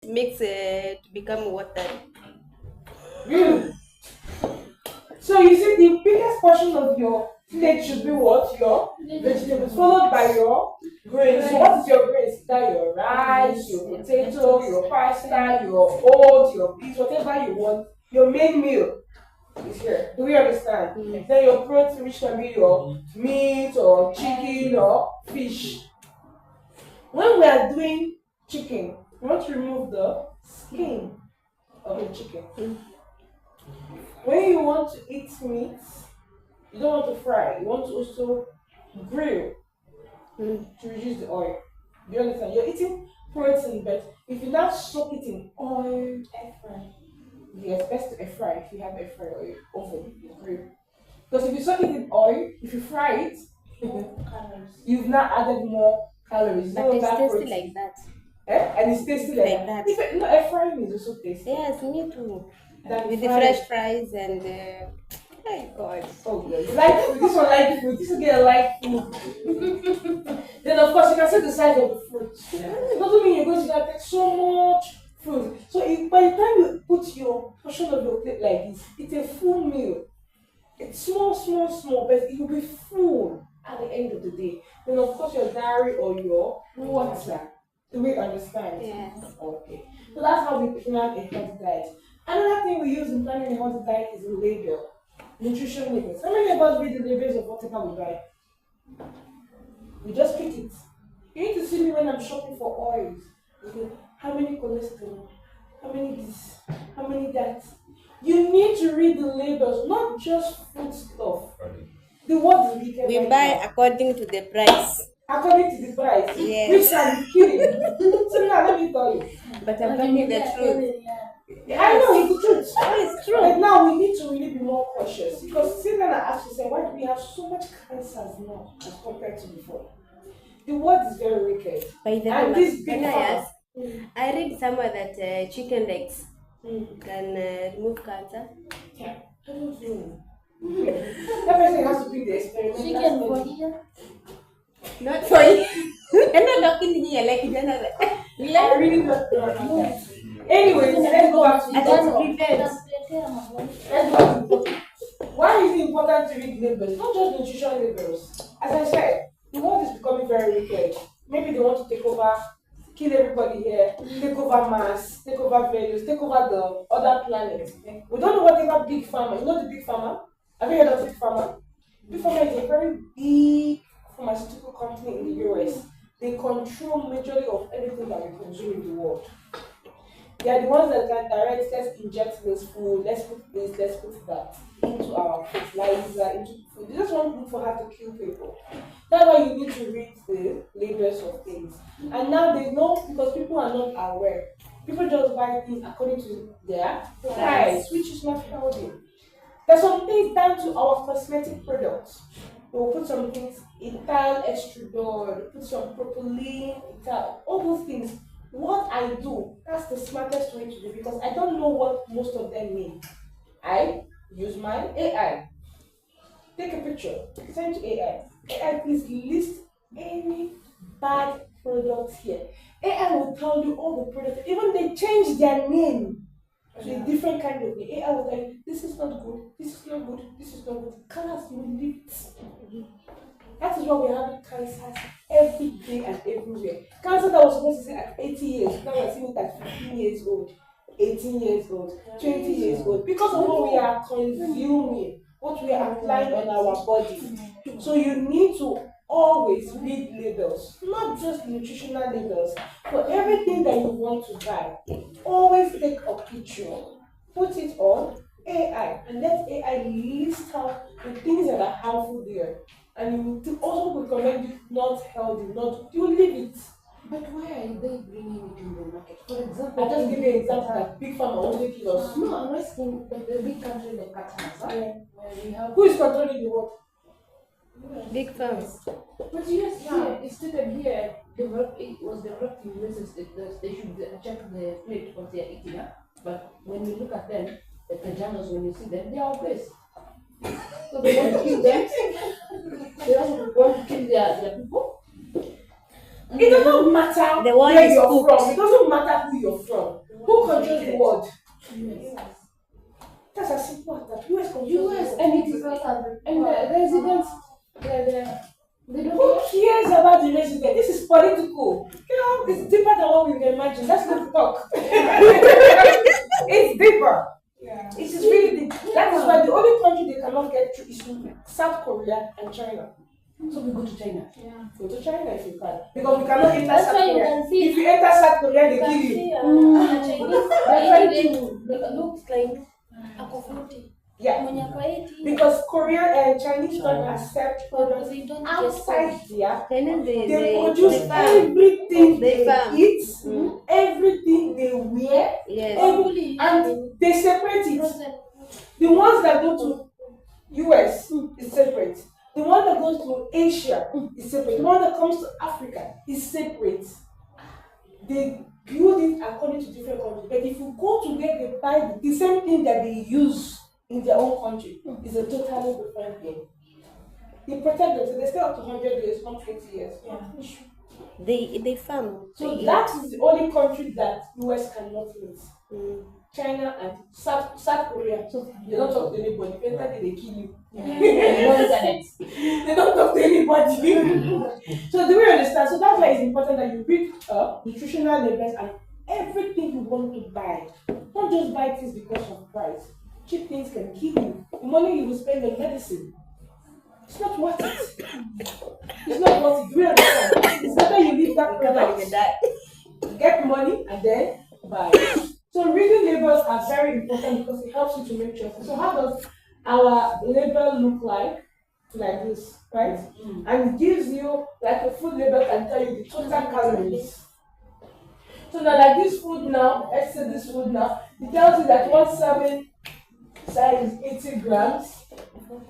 mix it to become water. Really? So you see, the biggest portion of your plate should be what? Your vegetables, followed by your grains. So what is your grains? That your rice, your potato, your pasta, your oats, your peas, whatever you want. Your main meal is here. Do we understand? Then your protein, which can be your meat or chicken or fish. When we are doing chicken, we want to remove the skin of the chicken. When you want to eat meat, you don't want to fry. You want to also grill to reduce the oil. Do you understand? You're eating protein, but if you now soak it in oil, air fry. Yes, best to air fry if you have air fry or your oven, you grill. Because if you soak it in oil, if you fry it, you've now added more calories. But it's tasty like that. And it's tasty like that. If no, air frying is also tasty. Yes, me too. Than With the fresh fries and my God. oh yeah, you like food. This one like food. This one get like food. Then of course you can see the size of the fruit. It doesn't mean you're going to take so much fruit. So if, by the time you put your portion of your plate like this, it's a full meal. It's small, but it will be full at the end of the day. Then of course your dairy or your water. Do we understand? Yes. Okay. So that's how we plan a healthy diet. Another thing we use in planning a healthy diet is a label. Nutrition labels. How many of us read the labels of whatever we buy? We just pick it. You need to see me when I'm shopping for oils. Okay. How many cholesterol? How many this? How many that? You need to read the labels, not just food stuff. The word is wicked. We buy according to the price. According to the price. Yes. Which can be kidding. So now let me tell you. But I'm talking the truth. I know it's the truth. It's true. But now we need to really be more cautious because see then I ask you, say, why do we have so much cancers now as compared to before? The word is very wicked. By the And way, this big can I farm. ask? I read somewhere that chicken legs can remove cancer. Yeah, I don't know. That person has to be the experiment. Chicken body. Not for you. I'm not talking here like general. I really don't know. Anyways, let's go back to the topic. Let's go back to the topic. Why is it important to read labels? Not just nutrition labels. As I said, the world is becoming very wicked. Maybe they want to take over, kill everybody here, take over Mars, take over Venus, take over the other planets. We don't know whatever big pharma. You know the big pharma? Have you heard of big pharma? Big pharma is a very big pharmaceutical company in the US. They control majority of everything that we consume in the world. They are the ones that can direct, let's inject this food, let's put this, let's put that into our fertilizer, into food. They just want people for her to kill people. That's why you need to read the labels of things. And now they know because people are not aware. People just buy things according to their price, which is not healthy. There's some things down to our cosmetic products. We'll put some things ethyl estradiol, put some propylene, ethyl, all those things. What I do, that's the smartest way to do because I don't know what most of them mean. I use my AI. Take a picture, send to AI. AI, please list any bad products here. AI will tell you all the products, even they change their name to a different kind of name. AI will tell you, this is not good, this is not good, this is not good. Colors will lift. That is why we're having cancers every day and everywhere. Cancer that was supposed to say at 80 years, now we're seeing it at 15 years old, 18 years old, 20 years old. Because of what we are consuming, what we are applying on our body. So you need to always read labels, not just nutritional labels. For everything that you want to buy, always take a picture, put it on AI, and let AI list out the things that are harmful there. And you will also recommend it not healthy, not you leave it. But why are they bringing it in the market? For example, I just give you an example that big pharma only kill us. No, I'm asking the big country like Qatar, huh? Yeah. Where we have. Who is controlling the world? Big farms. But yes, here it started here. It was developed in US. They should check the plate what they are eating. Huh? But when you look at them, the pajamas, when you see them, they are obese. So they want to kill them. They also want to kill their people. It doesn't matter The one where is you're cooked. from. It doesn't matter who you're from. talk. It's deeper. Yeah. It is really deep. That is why the only country they cannot get through is South Korea and China. So we go to China. Yeah. Go to China if you can. Because we cannot enter That's South why you Korea. can see. If you enter South Korea, they You kill can you. see That's why they looks like ako 40. Yeah. Mwenye ako 80. Because Korean and Chinese don't accept products They don't outside there. Chinese They produce farm. everything They they farm. eat, Mm. everything they wear, Yes. and they separate it. The ones that go to US is separate. The one that goes to Asia is separate. The one that comes to Africa is separate. They build it according to different countries. But if you go to where they buy the same thing that they use in their own country, it's a totally different thing. They protect them, so they stay up to 100 years, not 20 years. They farm. So They that is the only country that US cannot meet. Mm. China and South Korea. So they don't talk to anybody. If you enter there, they kill you. They don't talk to anybody. So do we understand? So that's why it's important that you read nutritional labels and everything you want to buy. Don't just buy things because of price. Cheap things can kill you. The money you will spend on medicine, it's not worth it. It's not worth it. Do you understand? It's better you leave that product, get money, and then buy. So reading labels are very important because it helps you to make choices. So how does our label look like? Like this, right? And it gives you, like a food label can tell you the total calories. So now like this food now, let's say this food now, it tells you that one serving size is 80 grams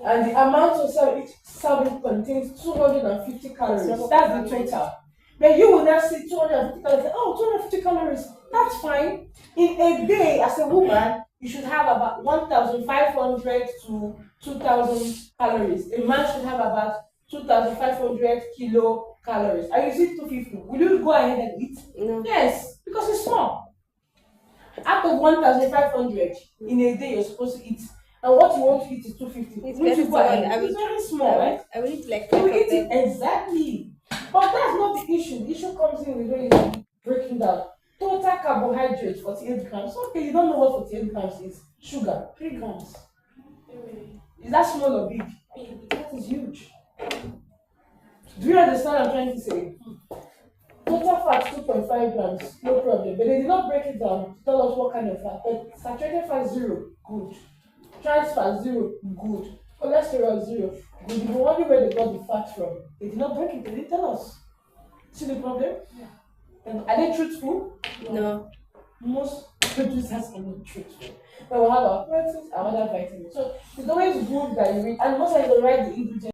and the amount of each serving contains 250 calories. That's the total. But you will now see 250 calories. Oh, 250 calories. That's fine. In a day, as a woman, you should have about 1,500 to 2,000 calories. A man should have about 2,500 kilocalories. And you see 250. Will you go ahead and eat? No. Yes, because it's small. Out of 1,500 in a day, you're supposed to eat. And what you want to eat is 250. It's Will you very go ahead? small. It's very small, right? I will eat like You will 5 of eat it them. exactly. But that's not the issue. The issue comes in with when you breaking down. Total carbohydrates, 48 grams. Okay, you don't know what 48 grams is. Sugar, 3 grams. Is that small or big? That is huge. Do you understand what I'm trying to say? Total fat 2.5 grams, no problem. But they did not break it down to tell us what kind of fat. But saturated fat 0, good. Trans fat 0, good. Cholesterol 0, good. The only where they got the fat from, they did not break it. They didn't tell us. See the problem? Yeah. And are they truthful? No. Most producers are not truthful. But we have our proteins, our other vitamins. So it's always good that you read, and most of the right ingredients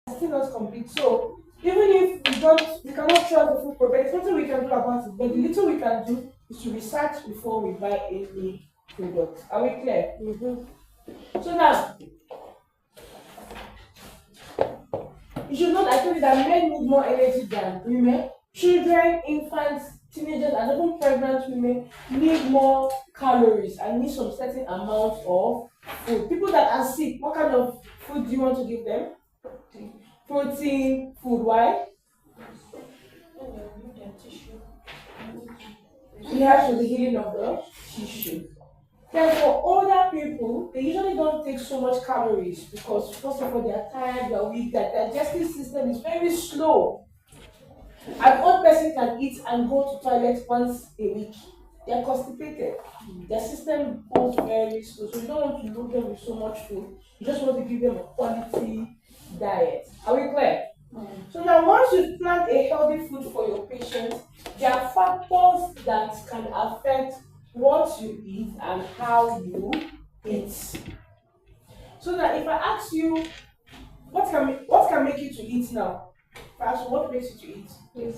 are still not complete. So even if we cannot trust the food product, there's nothing we can do about it. But the little we can do is to research before we buy any product. Are we clear? Mm-hmm. So now, you should not, I told you that men need more energy than women. Children, infants, teenagers, and even pregnant women need more calories and need some certain amount of food. People that are sick, what kind of food do you want to give them? Protein food. Why? Yeah, for the healing of the tissue. Then for older people, they usually don't take so much calories because first of all, they are tired, they are weak, their digestive system is very slow. An old person can eat and go to toilet once a week. They are constipated. Their system goes very slow. So you don't want to load them with so much food. You just want to give them a quality diet. Are we clear? So now once you plan a healthy food for your patients, there are factors that can affect what you eat and how you eat. So now if I ask you, what can make you to eat now? First, what makes you to eat?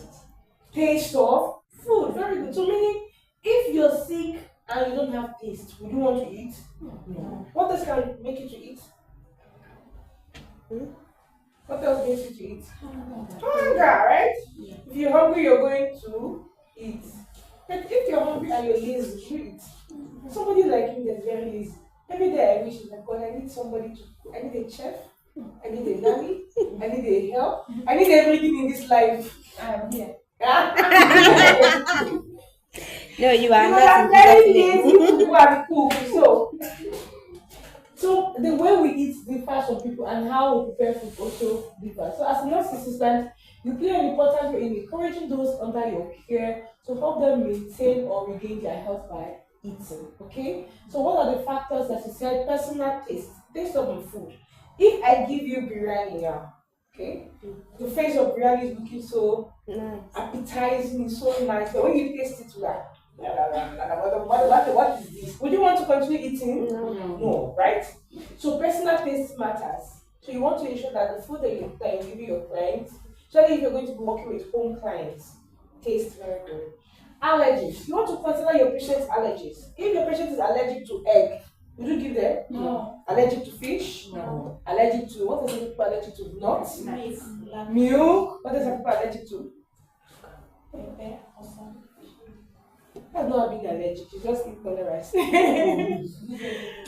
Taste of food. Very good. So meaning, if you're sick and you don't have taste, would you want to eat? No. What else can make you to eat? What else makes you to eat? Hunger, right? Yeah. If you're hungry, you're going to eat. But if you're hungry and you're lazy, you eat. Somebody like me that's very lazy. Every day I wish, oh my God, I need somebody to, I need a chef, I need a nanny, I need a help, I need everything in this life. I'm here. No, you are Because I'm not. very lazy to go and cook. So the way we eat differs from people and how we prepare food also differs. So as a nurse assistant, you play an important role in encouraging those under your care to help them maintain or regain their health by eating. Okay? So what are the factors that you said? Personal taste of the food. If I give you biryani now, okay, the face of biryani is looking so Nice. appetizing, so nice, but when you taste it, what is this? Would you want to continue eating? No. No, right? So personal taste matters. So you want to ensure that the food that you're giving your clients, especially if you're going to be working with home clients, tastes very good. Allergies. You want to consider your patient's allergies. If your patient is allergic to egg, would you give them? No. Allergic to fish? No. Allergic to what is people allergic to? Nuts? Nice. Milk? What is people allergic to? I'm not being allergic, you just eat tolerance.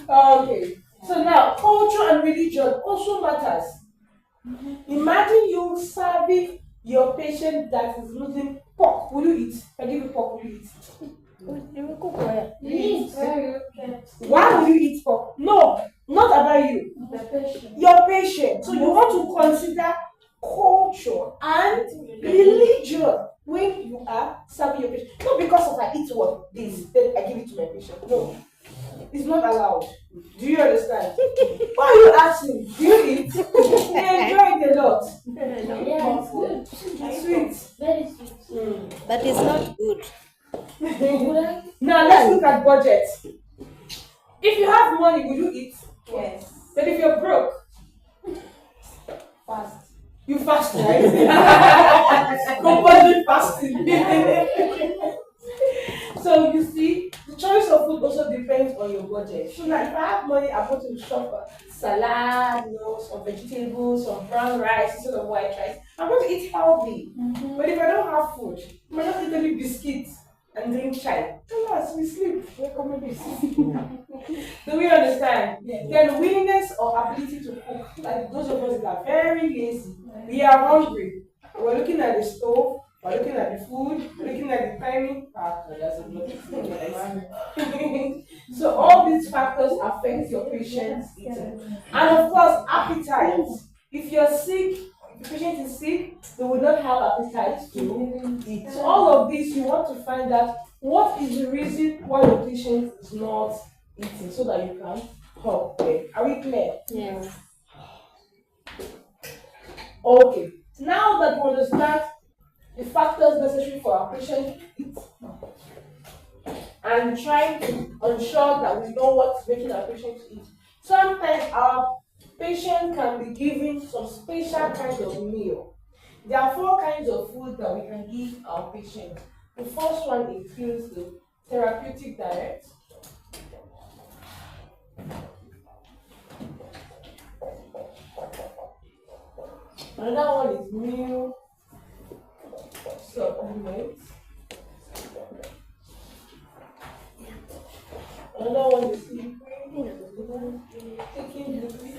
Okay. So now culture and religion also matters. Imagine you serving your patient that is losing pork. Will you eat? If I give you pork, will you eat? You will cook where? Please. Why will you eat pork? No, not about you. The patient. Your patient. So you want to consider culture and religion when you are serving your patient. Not because of I eat what this, then I give it to my patient. No. It's not allowed. Do you understand? Why are you asking? Do you eat? They enjoy it a lot. Yeah, it's good. It's sweet. Very sweet. But it's not good. Now let's look at budget. If you have money, will you eat? Yes. But if you're broke, Fast. you fast, right? Compulsory fasting. So you see, the choice of food also depends on your budget. So now if I have money, I'm going to shop for salad, some vegetables, some brown rice instead of white rice. I'm going to eat healthy. But if I don't have food, I might just eat only biscuits and drink chai. Alas, we sleep. We're coming to sleep. Do we understand? Then willingness or ability to cook. Like those of us that are very lazy, we are hungry. We're looking at the stove, we're looking at the food, we're looking at the timing. So all these factors affect your patient's eating. And of course, appetite. If you're sick, if the patient is sick, they will not have appetite to eat. So all of this, you want to find out what is the reason why your patient is not eating so that you can help them. Are we clear? Yeah. Okay. Now that we understand the factors necessary for our patient to eat and trying to ensure that we know what's making our patient to eat, sometimes our patient can be given some special kind of meal. There are 4 kinds of food that we can give our patient. The first one includes the therapeutic diet. Another one is meal supplements. Another one is taking liquid.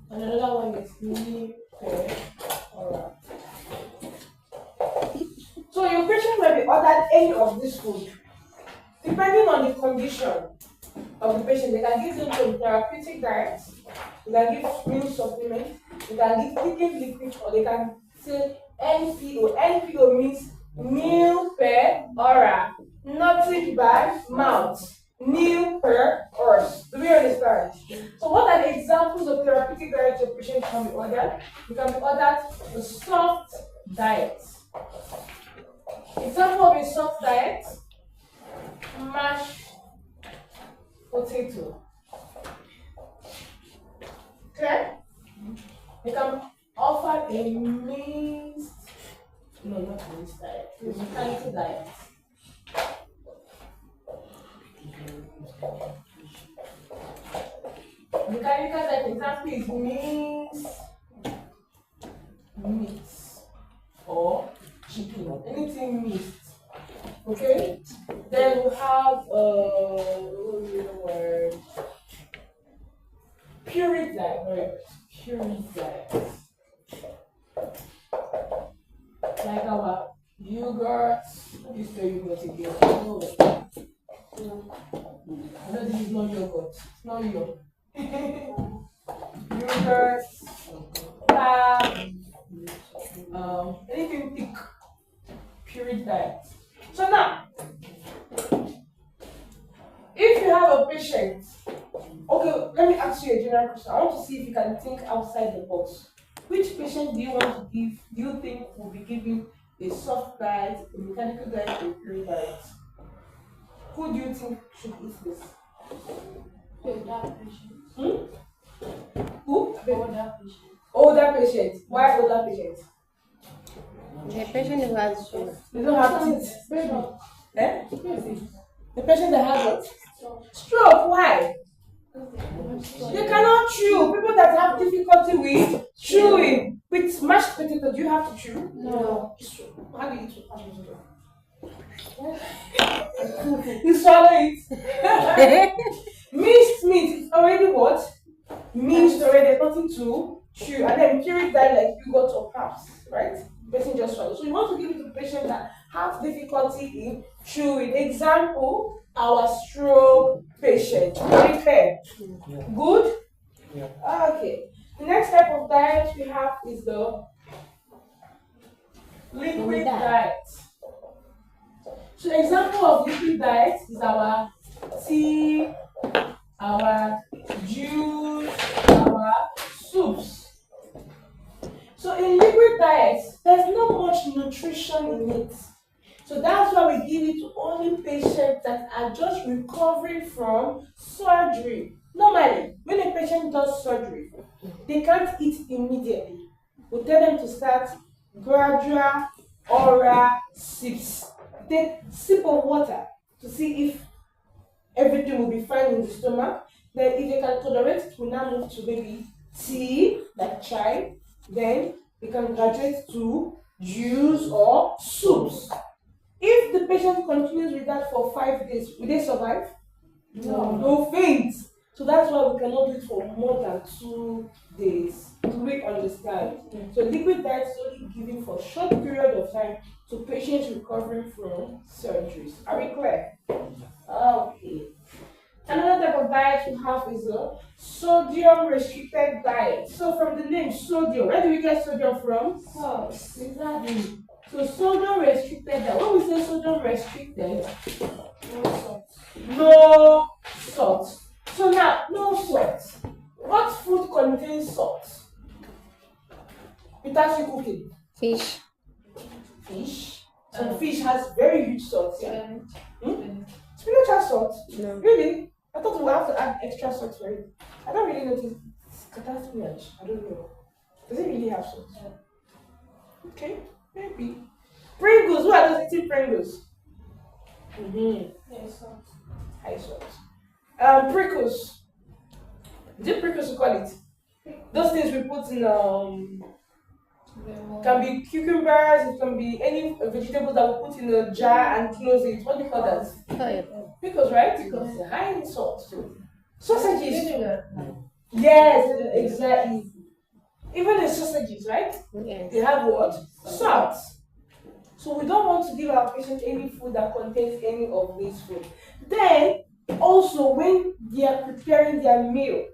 Another one is meal care. Alright. So your patient might be ordered any of this food. Depending on the condition of the patient, they can give them some therapeutic diets, they can give meal supplements, they can give thickened liquid, or they can say NPO. NPO means meal per aura, nothing by mouth, meal per horse. Do we understand? So what are the examples of therapeutic diets your patient can be ordered? You can be ordered a soft diet. Example of a soft diet: mashed potato. Okay? You can offer a minced, no, not minced diet, it's a fancy diet. Mechanical diet example is minced meat or chicken, anything minced. Okay? Then we have puree diet. Puree diet. like our yogurt. You spell yogurt again. No. I know this is not yogurt. It's not yogurt. Yogurt, anything thick, purine diet. So now, if you have a patient, okay, let me ask you a general question. I want to see if you can think outside the box. Which patient do you want to give? Do you think will be giving a soft diet, a mechanical diet, or a purine diet? Who do you think should eat this? Older patient. Who? Older patient. Older patient. Why older patient? The patient who has They don't have teeth. Baby. Eh? Baby. The patient that has what? Stroke. Why? They cannot chew. People that have difficulty with chewing. With mashed potato, do you have to chew? No. How do you eat mashed potato? You swallow it. Minced meat is already what? Minced already, nothing to chew. And then purine diet like yogurt or pap, right? Person just swallow. So you want to give it to patients that have difficulty in chewing. Example, our stroke patient. Very clear. Yeah. Good? Yeah. Okay. The next type of diet we have is the liquid diet. So example of liquid diet is our tea, our juice, our soups. So in liquid diet, there's not much nutrition in it. So that's why we give it to only patients that are just recovering from surgery. Normally, when a patient does surgery, they can't eat immediately. We tell them to start gradual oral sips. Take sip of water to see if everything will be fine in the stomach. Then if they can tolerate it, we now move to maybe tea, like chai. Then we can graduate to juice or soups. If the patient continues with that for 5 days, will they survive? No. No faint. So that's why we cannot do it for more than 2 days. Do we understand? So liquid diet is only given for a short period of time to patients recovering from surgeries. Are we clear? Okay. Another type of diet we have is a sodium restricted diet. So from the name sodium, where do we get sodium from? Salt. Exactly. So sodium restricted diet. When we say sodium restricted, No salt. no salt. So now, no salt. What food contains salt? Without you cooking. fish. Fish. Some fish has very huge salt. Yeah. And Spinach has salt. No. Really? I thought we would have to add extra salt for it. I don't really notice. Kata spinach. I don't know. Does it really have salt? Okay, maybe. Pringles. Who are those eating Pringles? yes, salt. High salt. Prickles. Is it prickles we call it? Those things we put in can be cucumbers, it can be any vegetables that we put in a jar and close it. What do you call that? Oh, Pickles, right? Because it's high in salt. Sausages. Vinegar. Yes, exactly. Even the sausages, right? yes. They have what? Salt. So we don't want to give our patients any food that contains any of these food. Then also when they are preparing their meal,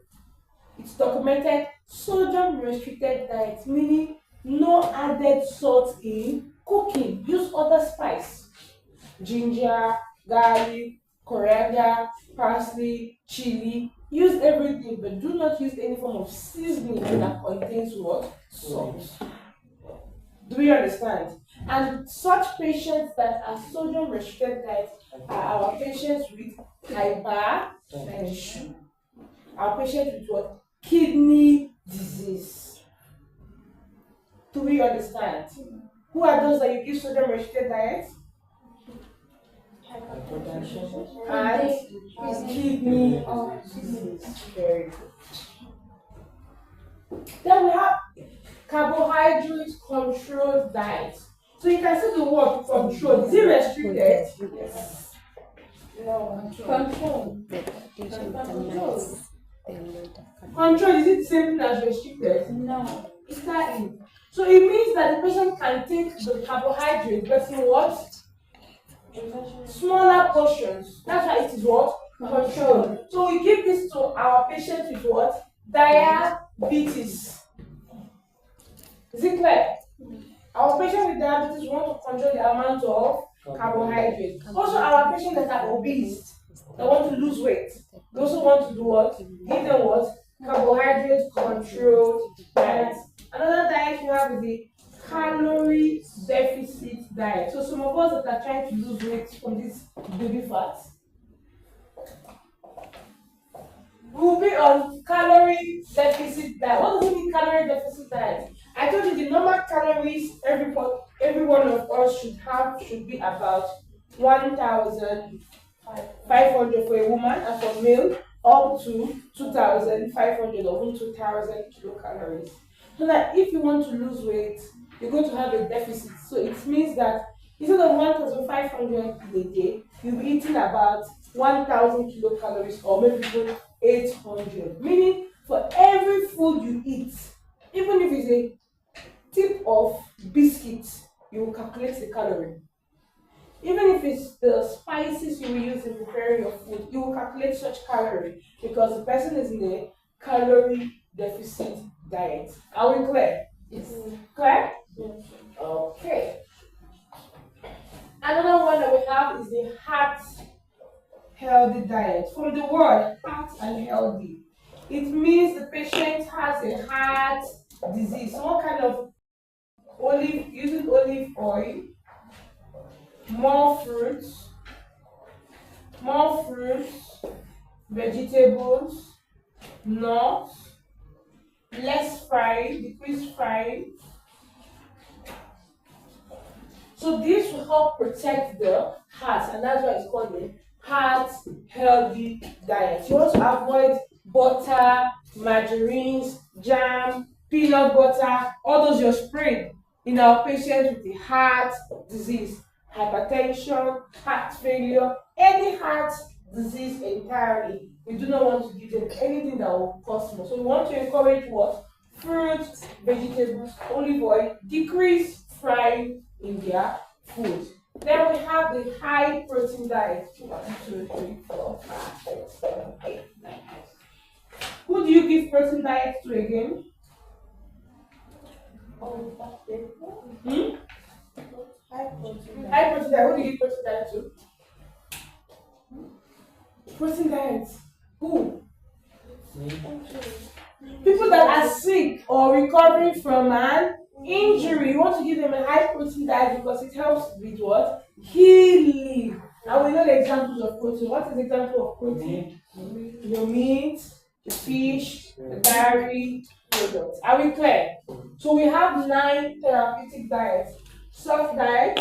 it's documented sodium restricted diet, meaning no added salt in cooking. Use other spice. Ginger, garlic, coriander, parsley, chili. Use everything, but do not use any form of seasoning that contains what? Salt. Do we understand? And such patients that are sodium restricted diet are our patients with hypertension. Our patients with what? Kidney disease. Do we understand? Who are those that you give sodium restricted diet? And kidney disease. Very good. Then we have carbohydrate controlled diet. So you can see the word control. Is it restricted? Yes. No. Control. Control, is it the same thing as restricted? No. Exactly. So it means that the patient can take the carbohydrate, but in what? Smaller portions. That's why it is what? Controlled. So we give this to our patients with what? Diabetes. Is it clear? Our patients with diabetes want to control the amount of carbohydrates. Also, our patients that are obese, they want to lose weight. They also want to do what? Give them what? Carbohydrate controlled diet. Another diet we have is the calorie deficit diet. So some of us that are trying to lose weight from this baby fat, we will be on calorie deficit diet. What does it mean, calorie deficit diet? I told you the normal calories every one of us should be about 1,500 for a woman, and for male up to 2,500 or even 2,000 kilocalories. So that if you want to lose weight, you're going to have a deficit. So it means that instead of 1,500 a day, you'll be eating about 1,000 kilocalories or maybe even 800. Meaning for every food you eat, even if it's a tip of biscuit, you will calculate the calorie. Even if it's the spices you will use in preparing your food, you will calculate such calorie because the person is in a calorie deficit diet. Are we clear? Yes. Clear? Yes. Okay. Another one that we have is the heart healthy diet. From the word heart and healthy, it means the patient has a heart disease. So what kind of using olive oil, more fruits, vegetables, nuts, less frying, decrease frying. So this will help protect the heart, and that's why it's called the heart healthy diet. You want to avoid butter, margarines, jam, peanut butter, all those you're spraying in our patients with the heart disease, hypertension, heart failure, any heart disease entirely. We do not want to give them anything that will cause more. So we want to encourage what? Fruits, vegetables, olive oil, decrease frying in their food. Then we have the high protein diet. 1, 2, 3, 4, 5, 6, 7, 8, 9. Who do you give protein diet to again? High protein diet. Who do you give protein diet to? Protein diet. Who? People that are sick or recovering from an injury. You want to give them a high protein diet because it helps with what? Healing. And we know the examples of protein. What is the example of protein? Your meat, the fish, the dairy products. Are we clear? So we have 9 therapeutic diets. Soft diet,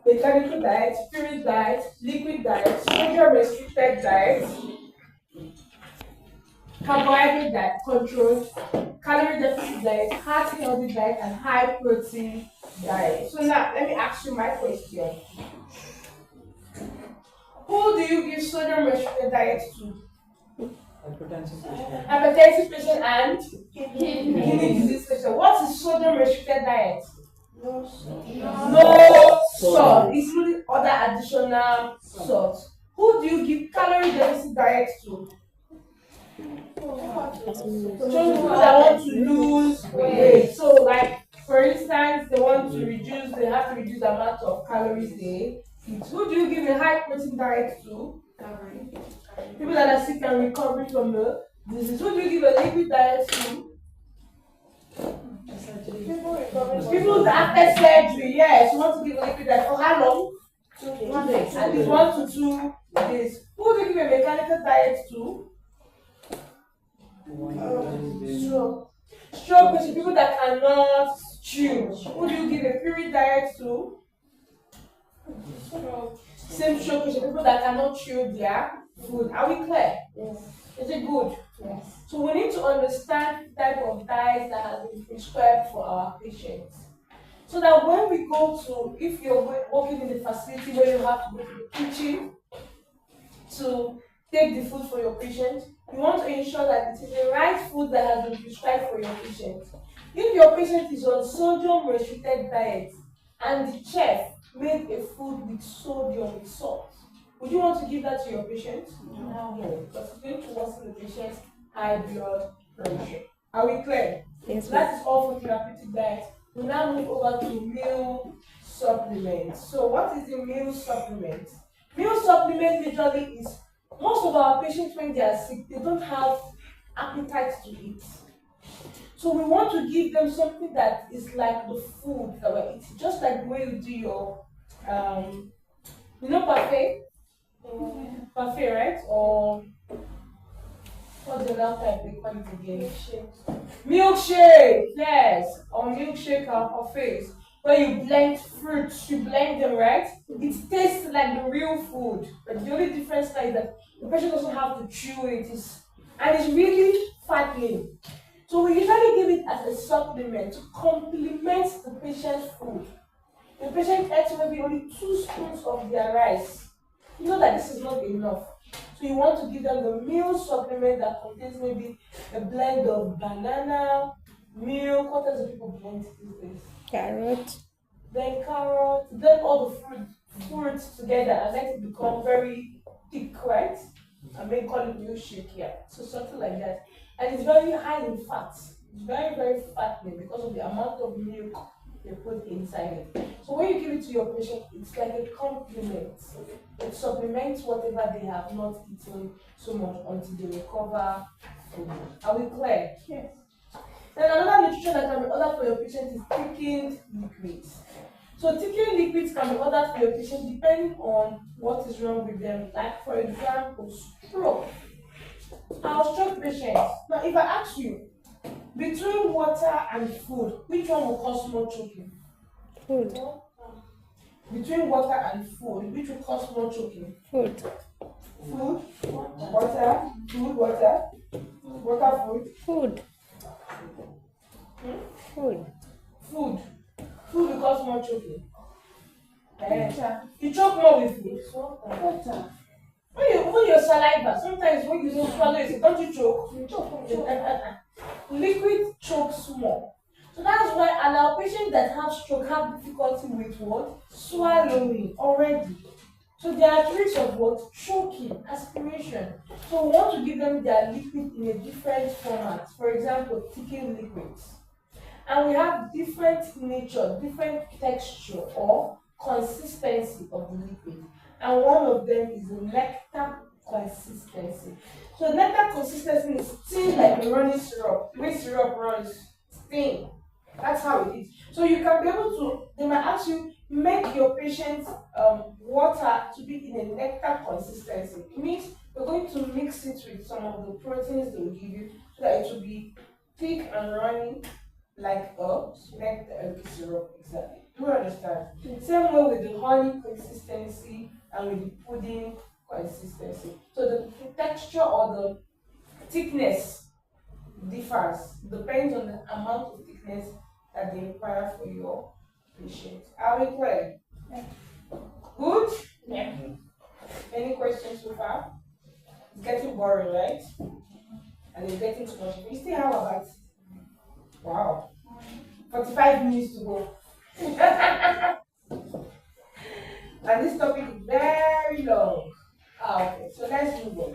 mechanical diet, spirit diet, liquid diet, sodium restricted diet, carbohydrate diet, controlled, calorie deficit diet, heart healthy diet, and high protein diet. So now let me ask you my question. Who do you give sodium restricted diet to? Hypertensive patient and kidney disease patient. What is sodium restricted diet? No salt, including other additional salt. Who do you give calorie deficit diet to? People that want to lose weight. So, like for instance, they want to reduce. They have to reduce the amount of calories they eat. Who do you give a high protein diet to? People that are sick and recovering from the disease. Who do you give a liquid diet to? People after surgery, yes. You want to give a liquid diet for how long? 2 days. At least 1 to 2 days. Who do you give a mechanical diet to? Stroke patient, people that cannot chew. Who do you give a period diet to? Same stroke patient, people that cannot chew their food. Are we clear? Yes. Is it good? Yes. So we need to understand the type of diet that has been prescribed for our patients. So that when we go to, if you're working in the facility where you have to go to the kitchen to take the food for your patient, you want to ensure that it is the right food that has been prescribed for your patient. If your patient is on sodium restricted diet and the chef made a food with sodium with salt, would you want to give that to your patient? No, because it's going to worsen the patient's high blood pressure. Are we clear? Yes, So that is all for therapeutic diet. We now move over to meal supplements. So what is the meal supplement? Meal supplement literally is most of our patients when they are sick, they don't have appetite to eat. So we want to give them something that is like the food that we're eating, just like the way you do your, parfait, parfait, right? Or what's the other type they call it again? Milkshake, yes, or milkshake or parfaits, where you blend fruits, you blend them, right? It tastes like the real food, but the only difference is that the patient doesn't have to chew it, and it's really fattening. So we usually give it as a supplement to complement the patient's food. The patient eats maybe only 2 spoons of their rice. You know that this is not enough. So you want to give them the meal supplement that contains maybe a blend of banana, milk, what else do people blend these days? Carrot. Then carrot, then all the fruits together and let it become very thick, right? And then call it milkshake here. So something like that. And it's very high in fat. It's very, very fattening because of the amount of milk they put inside it. So when you give it to your patient, it's like a complement. It supplements whatever they have not eaten so much until they recover fully. Are we clear? Yes. Then another nutrition that can be ordered for your patient is thickened liquids. So thickened liquids can be ordered for your patient depending on what is wrong with them. Like for example, stroke. Our stroke patients. Now if I ask you, between water and food, which one will cause more choking? Food. Between water and food, which will cause more choking? Food. Food, water, food, water, water, food. Food. Food. Food. Food will cause more choking. You choke more with food. Water. When your saliva, sometimes when you don't swallow it, don't you choke? You choke. Liquid chokes more. So that's why our patients that have stroke have difficulty with what? Swallowing already. So they are at risk of what? Choking, aspiration. So we want to give them their liquid in a different format. For example, thickened liquids. And we have different nature, different texture or consistency of the liquid. And one of them is the nectar consistency. So nectar consistency is thin like a running syrup. The way syrup runs, it's thin. That's how it is. So you can be able to, they might ask you, make your patient's water to be in a nectar consistency. It means you're going to mix it with some of the proteins they will give you so that it will be thick and running like a nectar syrup. Exactly. Do you understand? Same way with the honey consistency and with the pudding consistency. So the texture or the thickness differs, depends on the amount of thickness that they require for your patient. Are we clear? Yeah. Good? Yeah. Any questions so far? It's getting boring, right? And it's getting too much. We still have about 45 minutes to go. And this topic is very long. Okay, so let's move on.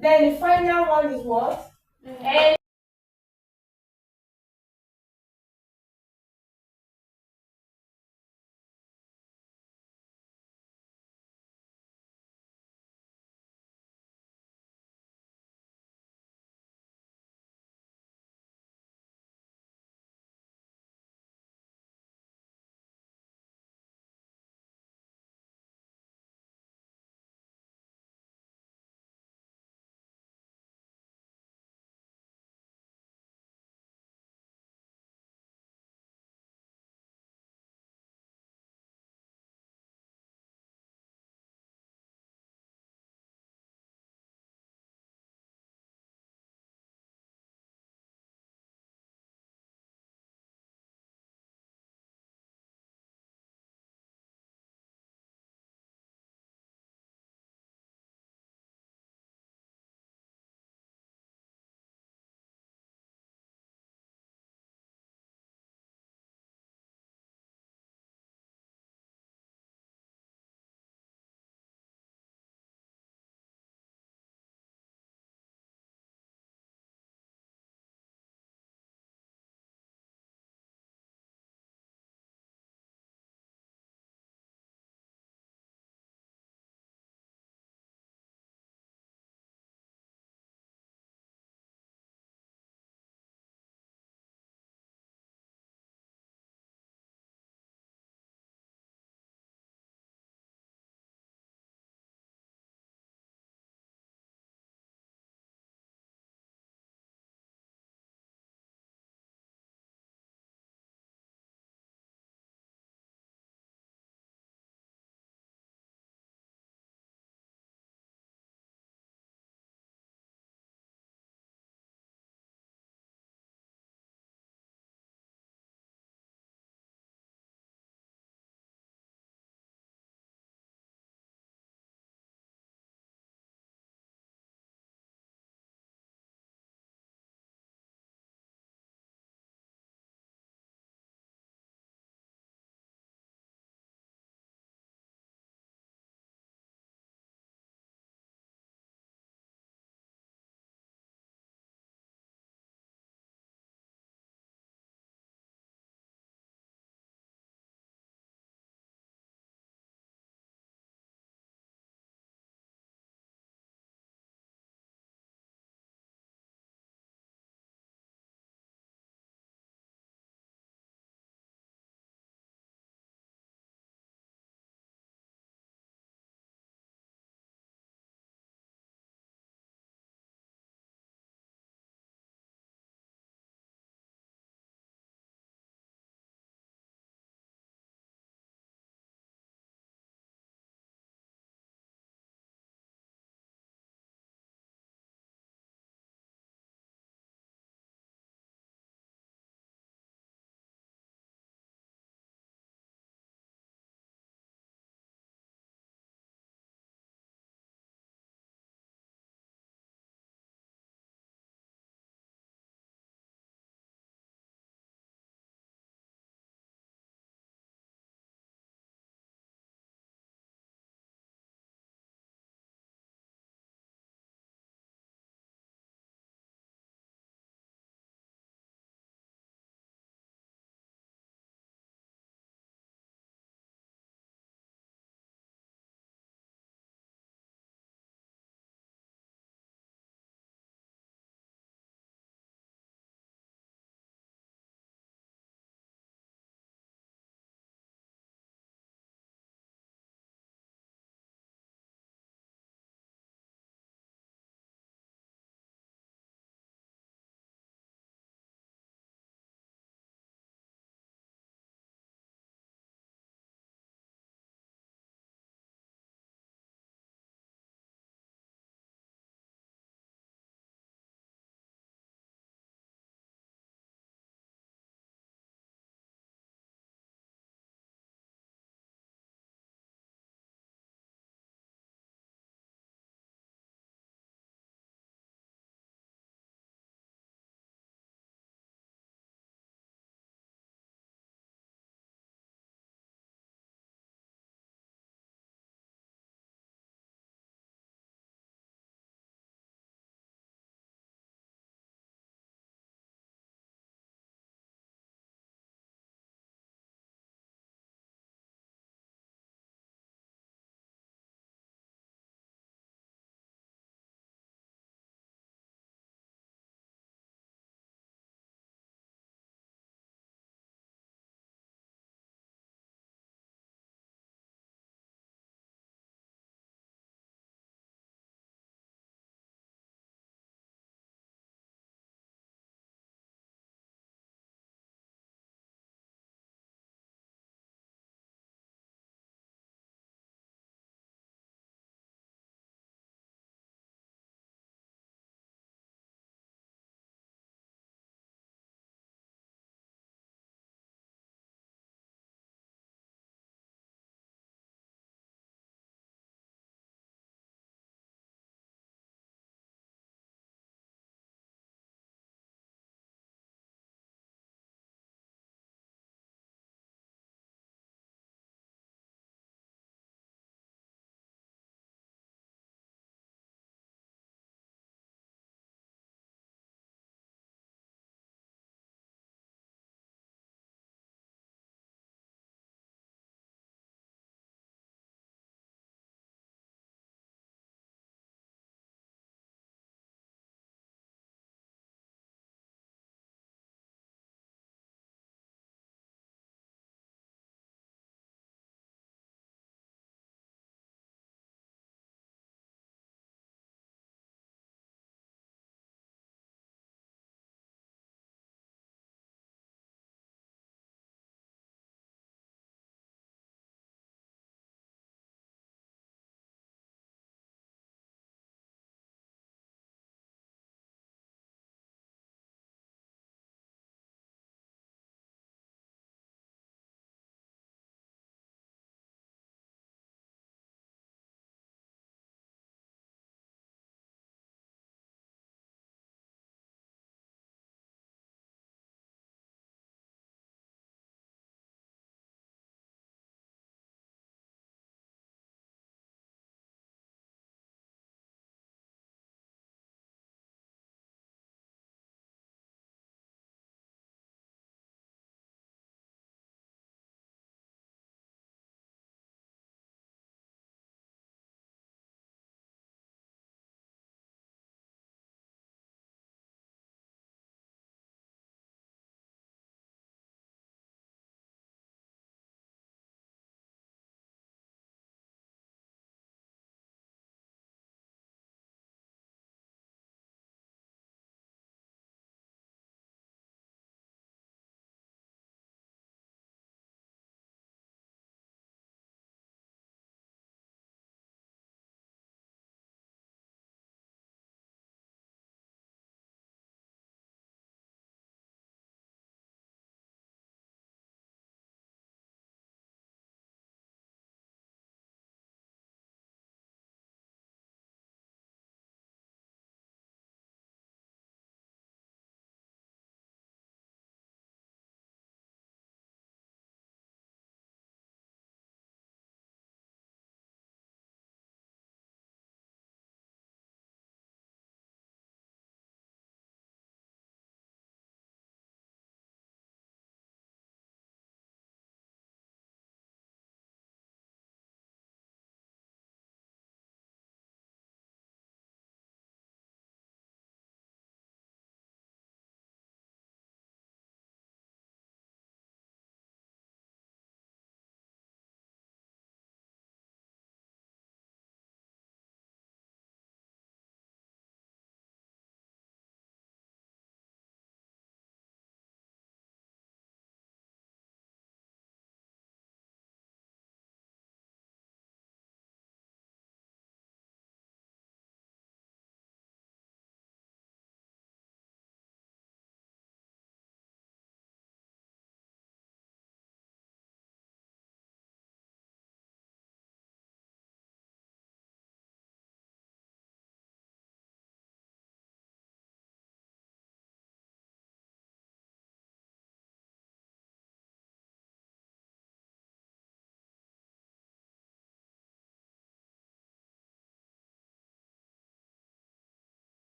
Then the final one is what?